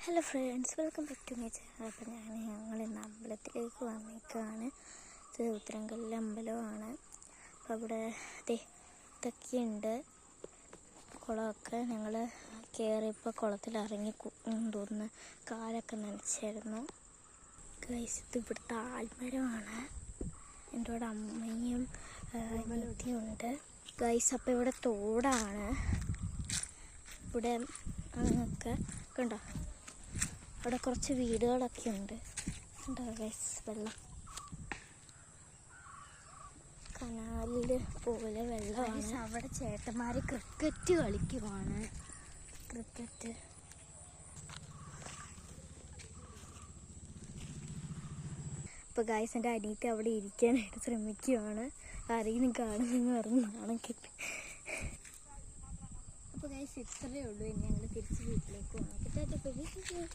Hello friends, welcome back to my channel. അപ്പോൾ ഞങ്ങൾ ഇന്ന് അമ്പലത്തിലേക്ക് വന്നേക്കാണ്. ഇത് ഉത്തരങ്കല്ല് അമ്പലമാണ്. അപ്പോൾ അവിടെ ഇതൊക്കെയുണ്ട്, കുളമൊക്കെ. ഞങ്ങൾ കയറിയപ്പോൾ കുളത്തിലിറങ്ങി തോന്നുന്നു കാലൊക്കെ നനച്ചായിരുന്നു. ഗൈസ്, ഇത് ഇവിടുത്തെ ആൽമരമാണ്. എൻ്റെ കൂടെ അമ്മയും അനിയത്തിയുണ്ട് ഗൈസ്. അപ്പോൾ ഇവിടെ തോടാണ്. ഇവിടെ അങ്ങൊക്കെ കണ്ടോ, അവിടെ കുറച്ച് വീടുകളൊക്കെ ഉണ്ട്. കണ്ടോ ഗൈസ്, വെള്ളം കനാലില് പോലെ വെള്ളമാണ്. അവിടെ ചേട്ടന്മാർ ക്രിക്കറ്റ് കളിക്കുവാണ്. ക്രിക്കറ്റ് ഇപ്പോൾ ഗൈസ്, എൻ്റെ അനിയത്തി അവിടെ ഇരിക്കാനായിട്ട് ശ്രമിക്കുവാണ്. ആരെങ്കിലും കാണുന്നെന്ന് പറഞ്ഞ് നാണം കെട്ടി. അപ്പോൾ ഗൈസ്, ഇത്രയേ ഉള്ളൂ. ഇനി ഞങ്ങൾ തിരിച്ച് വീട്ടിലേക്ക് പോകണം.